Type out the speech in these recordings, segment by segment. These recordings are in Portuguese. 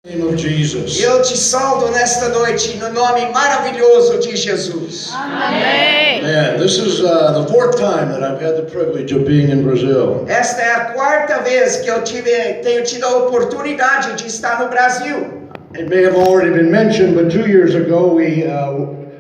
name of Jesus. Eu te saldo nesta noite no nome maravilhoso de Jesus. Amém. Man, this is the fourth time that I've had the privilege of being in Brazil. Esta é a quarta vez que eu tenho tido a oportunidade de estar no Brasil. It may have already been mentioned, but 2 years ago we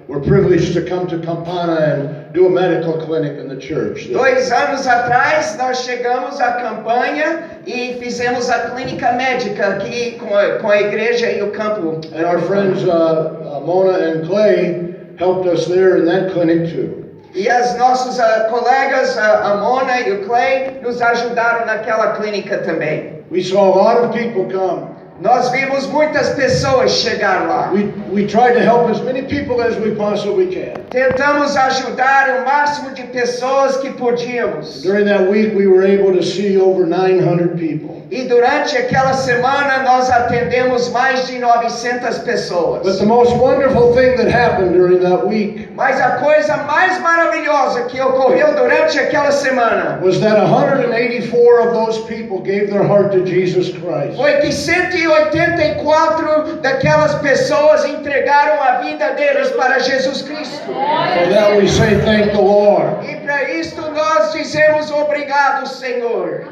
were privileged to come to Campana and do a medical clinic in the church. 2 anos atrás nós chegamos à campanha e fizemos a clínica médica aqui com a igreja e o campo. And our friends Mona and Clay helped us there in that clinic too. E as nossos colegas, a Mona e o Clay, nos ajudaram naquela clínica também. We saw a lot of people come. Nós vimos muitas pessoas chegar lá. We tried to help as many people as we possibly can. Tentamos ajudar o máximo de pessoas que podíamos. During that week we were able to see over 900 people. E durante aquela semana nós atendemos mais de 900 pessoas. But the most wonderful thing that happened during that week Mas a coisa mais maravilhosa que ocorreu durante aquela semana was that 184 of those people gave their heart to Jesus Christ. foi que 184 daquelas pessoas entregaram a vida deles para Jesus Cristo. For that we say thank the Lord. E para isto nós dizemos obrigado, Senhor.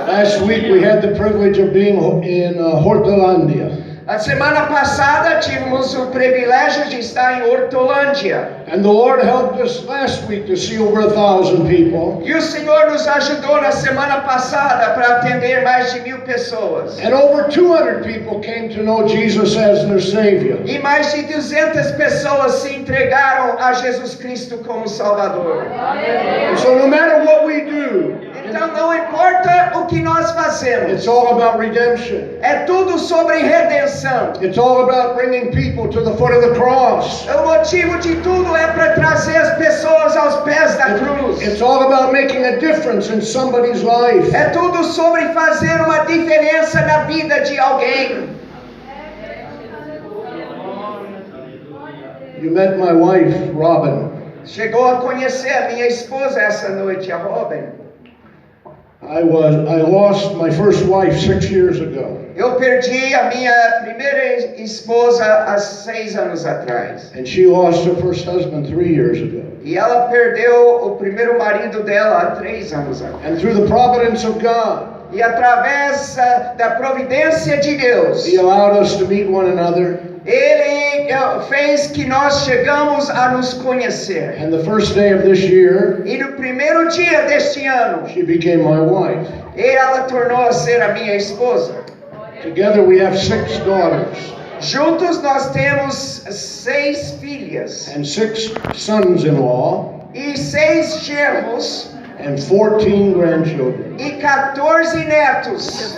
Last week we had the privilege of being in Hortolândia. A semana passada tivemos o privilégio de estar em Hortolândia. And the Lord helped us last week to see over 1,000 people. E o Senhor nos ajudou na semana passada para atender mais de 1.000 pessoas. And over 200 people came to know Jesus as their Savior. E mais de 200 pessoas se entregaram a Jesus Cristo como Salvador. And so no matter what we do, Então não importa o que nós fazemos. it's all about redemption. É tudo sobre redenção. It's all about bringing people to the foot of the cross. O motivo de tudo é para trazer as pessoas aos pés da cruz. It's all about making a difference in somebody's life. É tudo sobre fazer uma diferença na vida de alguém. You met my wife, Robin. Chegou a conhecer a minha esposa essa noite, a Robin. I lost my first wife 6 years ago. Eu perdi a minha primeira esposa há 6 anos atrás. And she lost her first husband 3 years ago. E ela perdeu o primeiro marido dela há 3 anos atrás. And through the providence of God, E através da providência de Deus, He allowed us to meet one another. Ele fez que nós chegamos a nos conhecer. And the first day of this year, E no primeiro dia deste ano, she became my wife. ela tornou a ser a minha esposa. Together we have 6 daughters Juntos nós temos 6 filhas and 6 sons-in-law e 6 genros and 14 grandchildren. e 14 netos.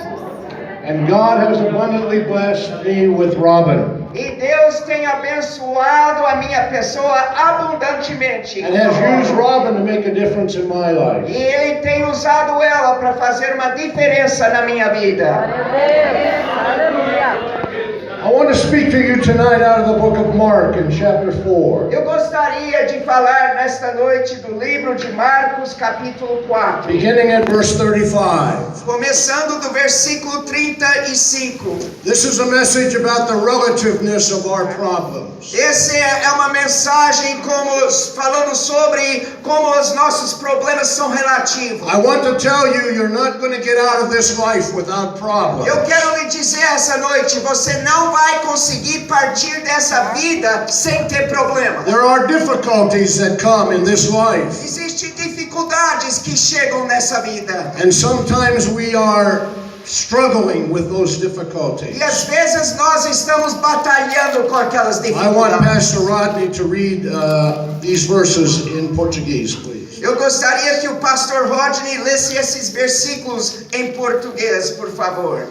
And God has abundantly blessed me with Robin. E Deus tem abençoado a minha pessoa abundantemente. And has used Robin to make a difference in my E life. Ele tem usado ela para fazer uma diferença na minha vida. I want to speak to you tonight out of the book of Mark in chapter 4. Eu gostaria de falar nesta noite do livro de Marcos, capítulo 4. Beginning at verse 35. Começando do versículo 35. This is a message about the relativeness of our problems. Essa é uma mensagem falando sobre como os nossos problemas são relativos. I want to tell you, you're not going to get out of this life without problems. Eu quero lhe dizer essa noite, você não vai conseguir partir dessa vida sem ter problema. There are difficulties that come in this life. Existem dificuldades que chegam nessa vida. And sometimes we are struggling with those difficulties. E às vezes nós estamos batalhando com aquelas I want dificuldades. Pastor Rodney to read these verses in Portuguese, please. Eu gostaria que o pastor Rodney lesse esses versículos em português, por favor.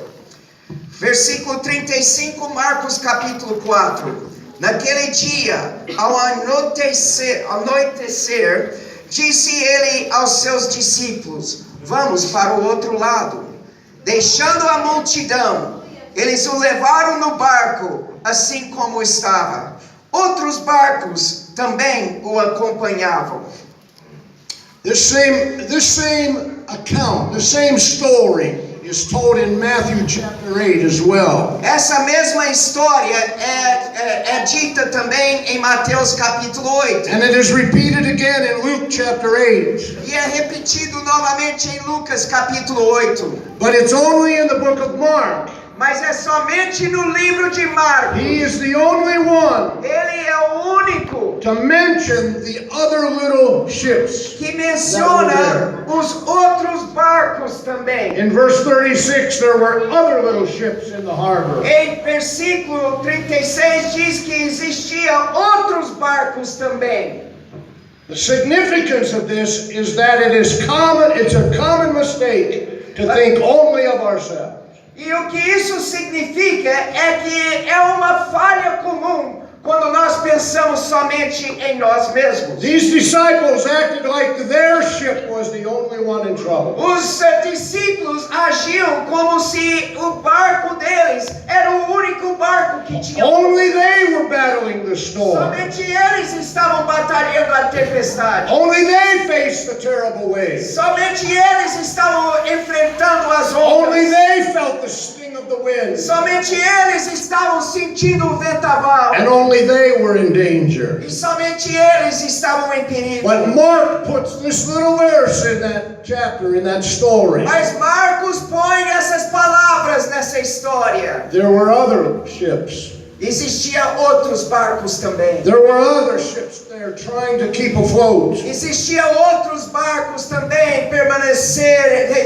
Versículo 35, Marcos capítulo 4. Naquele dia, ao anoitecer, disse ele aos seus discípulos: vamos para o outro lado. Deixando a multidão, eles o levaram no barco, assim como estava. Outros barcos também o acompanhavam. This same account, the same story is told in Matthew chapter 8 as well. Essa mesma história é dita também em Mateus capítulo 8. And it is repeated again in Luke chapter 8. E é repetido novamente em Lucas capítulo 8. But it's only in the book of Mark. Mas é somente no livro de Marcos. He is the only one Ele é o único to mention the other little ships. que menciona os outros barcos também. In verse 36, there were other little ships in the harbor. Em versículo 36 diz que existiam outros barcos também. The significance of this is that it's a common mistake to think only of ourselves. E o que isso significa é que é uma falha comum quando nós pensamos somente em nós mesmos. These disciples acted like their ship was the only one in trouble. Os discípulos agiam como se o barco deles era o único barco que tinha. Only they were battling the storm. Somente eles estavam batalhando a tempestade. Only they faced the terrible waves. Somente eles estavam enfrentando as Only ondas. they felt the sting of the wind. Somente eles estavam sentindo o vendaval. And only they were in danger. E somente eles estavam em perigo. But Mark puts this little verse in that chapter, in that story. Mas Marcos põe essas palavras nessa história. There were other ships. Existiam outros barcos também. There were other ships there trying to keep afloat. Existiam outros barcos também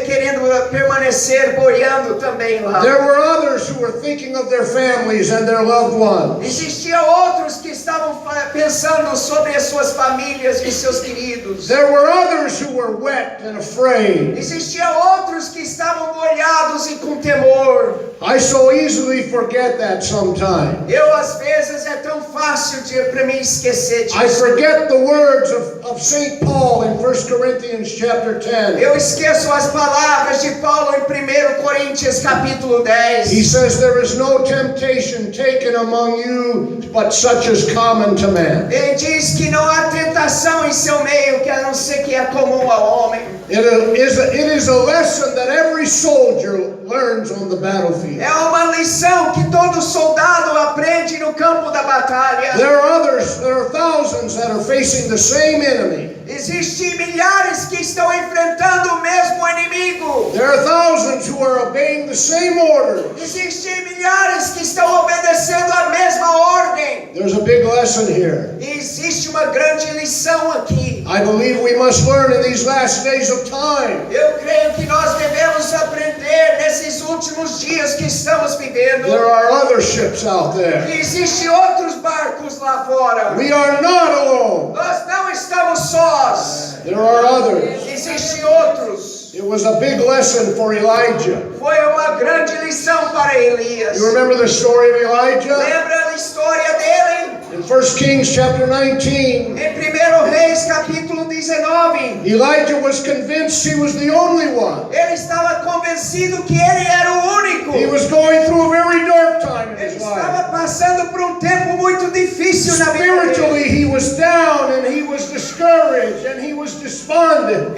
querendo permanecer boiando também lá. There were others who were thinking of their families and their loved ones. Existiam outros que estavam pensando sobre as suas famílias e seus queridos. There were others who were wet and afraid. Existiam outros que estavam molhados e com temor. I so easily forget that sometimes. Eu às vezes é tão fácil para mim esquecer I disso. forget the words of St. Paul in 1 Corinthians chapter 10. Eu esqueço as palavras de Paulo em 1 Coríntios capítulo 10. He says, there is no temptation taken among you but such as common to man. Ele diz que não há tentação em seu meio que a não ser que é comum ao homem. It is a lesson that every soldier learns on the battlefield. É uma lição que todo soldado aprende no campo da batalha. There are thousands that are facing the same enemy. Existem milhares que estão enfrentando o mesmo inimigo. There are thousands who are obeying the same orders. Existem milhares que estão obedecendo a mesma ordem. There's a big lesson here. E existe uma grande lição aqui. I believe we must learn in these last days of time. Eu creio que nós devemos aprender nesses últimos dias que estamos vivendo. There are other ships out there. Que existem outros barcos lá fora. We are not alone. Nós não estamos sós. There are others. Existem outros. It was a big lesson for Elijah. Foi uma grande lição para Elias. You remember the story of Elijah? Lembra a história dele? In 1 Kings chapter 19, Em 1 Reis capítulo 19. Elijah was convinced he was the only one. Ele estava convencido que ele era o único. He was going through a very dark time in Ele his estava life. passando por um tempo muito difícil na vida dele. Spiritually, he was down and he was discouraged and he was despondent.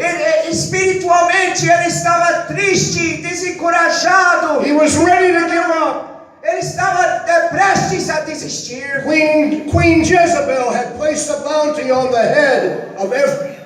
Espiritualmente ele estava triste, desencorajado. He was ready to give up. Ele estava prestes a desistir. Queen Jezebel had placed a bounty on the head of every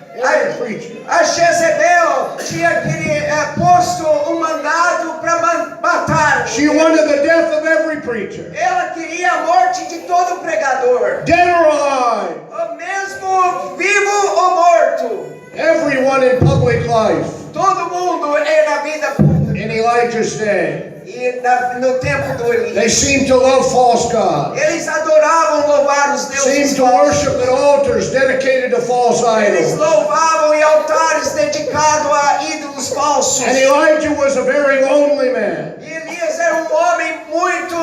preacher. A Jezebel tinha posto mandado para matar. She wanted the death of every preacher, Ela queria a morte de todo pregador, dead or alive, mesmo vivo ou morto. everyone in public life. Todo mundo na vida pública. In Elijah's day, E no tempo do Elias, they seemed to love false gods, eles adoravam louvar os deuses seemed to falsos. worship at altars dedicated to false Eles idols. louvavam em altares dedicados a ídolos falsos. And Elijah was a very lonely man, E Elias era homem muito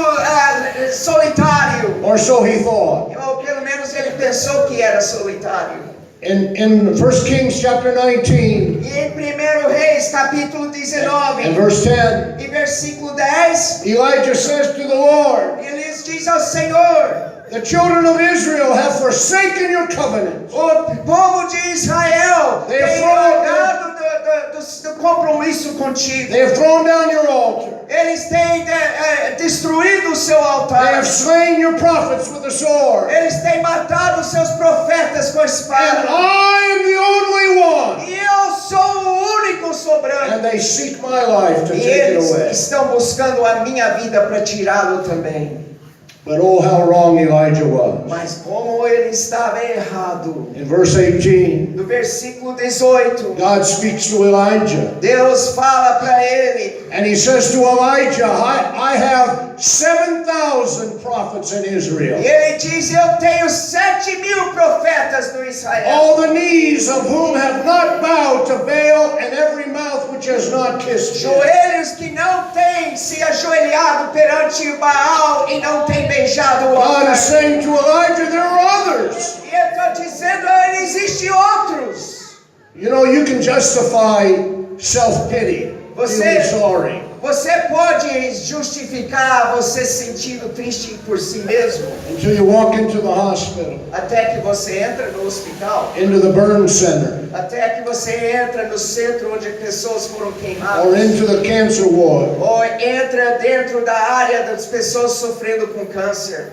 solitário. or so he thought. Ou pelo menos ele pensou que era solitário. In 1 Kings chapter 19, E em 1 Reis capítulo 19, and verse 10, e versículo 10, Elijah says to the Lord, Elias eles dizem ao Senhor: the children of Israel have forsaken your covenant. o povo de Israel They tem have largado do compromisso contigo. They have thrown down your altar. Eles têm destruído o seu They altar. have slain your prophets with the sword. Eles têm matado os seus profetas com a And espada. I am the only one. E eu sou o único soberano. And they seek my life to E take it eles away. estão buscando a minha vida para tirá-lo também. But oh, how wrong Elijah was. Mas como ele estava errado. In verse 18, No versículo 18, God speaks to Elijah. Deus fala para ele. And he says to Elijah, I have 7,000 prophets in Israel. E ele diz: eu tenho 7.000 profetas no Israel. All the knees of whom have not bowed to Baal, and every mouth which has not kissed him. Joelhos que não têm se ajoelhado perante Baal e não têm beijado o God altar. is saying to Elijah, there are others. E ele está dizendo a ele: existem outros. You know, you can justify self-pity, feeling sorry. Você pode justificar você sentindo triste por si mesmo, Until you walk into the hospital, até que você entra no hospital, into the burn center, até que você entra no centro onde pessoas foram or queimadas, into the cancer ward. ou entra dentro da área das pessoas sofrendo com câncer.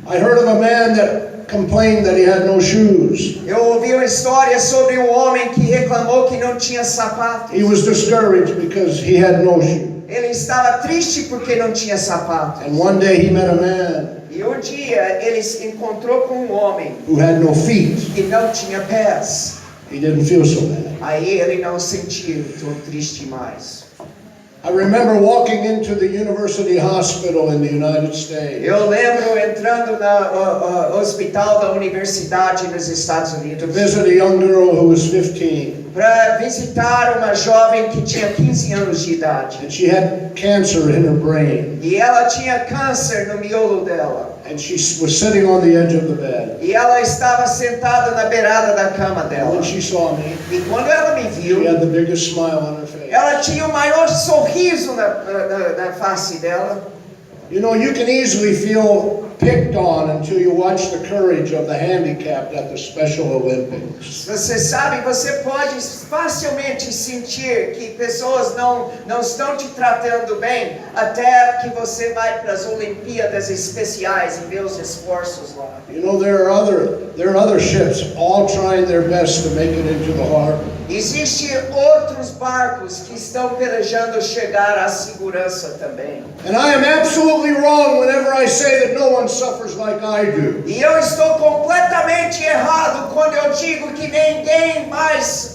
I heard of a man that complained that he had no shoes. Eu ouvi uma história sobre um homem que reclamou que não tinha sapatos. He was discouraged because he had no shoes. Ele estava triste porque não tinha sapatos. And one day he met a man E um dia ele se encontrou com um homem who had no feet. que não tinha pés. He didn't feel so bad. Aí ele não sentiu tão triste mais. I remember walking into the university hospital in the United States. Eu lembro entrando no hospital da universidade nos Estados To Unidos visit a young girl who was 15. para visitar uma jovem que tinha 15 anos de idade. And she had cancer in her brain. E ela tinha câncer no miolo dela. And she was sitting on the edge of the bed. E ela estava sentada na beirada da cama And dela. when she saw me, E quando ela me she viu, had the biggest smile on her face. ela tinha o maior sorriso na face dela. You know, you can easily feel picked on until you watch the courage of the handicapped at the Special Olympics. Você sabe, você pode facilmente sentir que pessoas não estão te tratando bem até que você vai para as Olimpíadas Especiais e vê os esforços lá. You know, there are other ships all trying their best to make it into the harbor. Existem outros barcos que estão pelejando chegar à segurança também. And I am absolutely wrong whenever I say that no one suffers like I do. E eu estou completamente errado quando eu digo que ninguém mais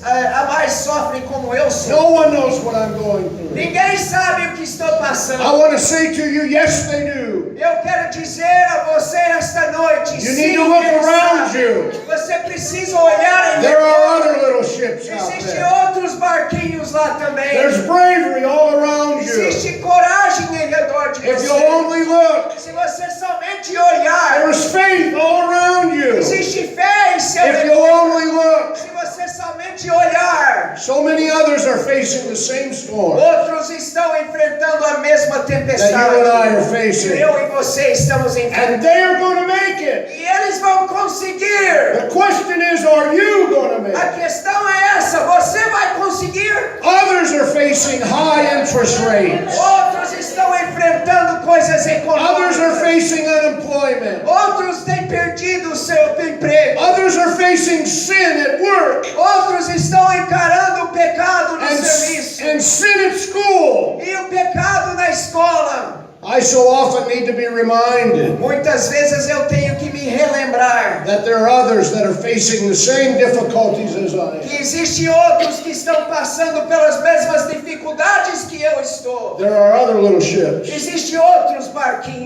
sofre como eu No sou. one knows what I'm going through. Ninguém sabe o que estou I passando. want to say to you, yes, they do. Eu quero dizer a você esta noite, You sim, need to look eles around sabem. you. Você precisa olhar em There are redor. other little ships out Existem there. outros barquinhos lá também. There's bravery all around you. Existe coragem em redor de If você. you'll only look, Se você somente olhar, there's faith all around you. existe fé em seu If you'll redor. only look, Se você somente olhar, so many others are facing the same storm outros estão enfrentando a mesma that tempestade. you and I are que facing. eu e você estamos And enfrentando. they are going to make it. E eles vão conseguir. The question is, are you going to make A it? questão é essa: você vai conseguir? Others are facing high interest rates. Outros estão enfrentando coisas Others are econômicas. facing unemployment. Outros têm perdido o seu emprego. Others are facing sin at work Outros estão encarando o pecado no serviço. and sin at school. E o pecado na escola. I so often need to be reminded Muitas vezes eu tenho que me relembrar that there are others that are facing the same difficulties as I am. que existem outros que estão passando pelas mesmas dificuldades que eu estou. There are other little ships Existem outros barquinhos.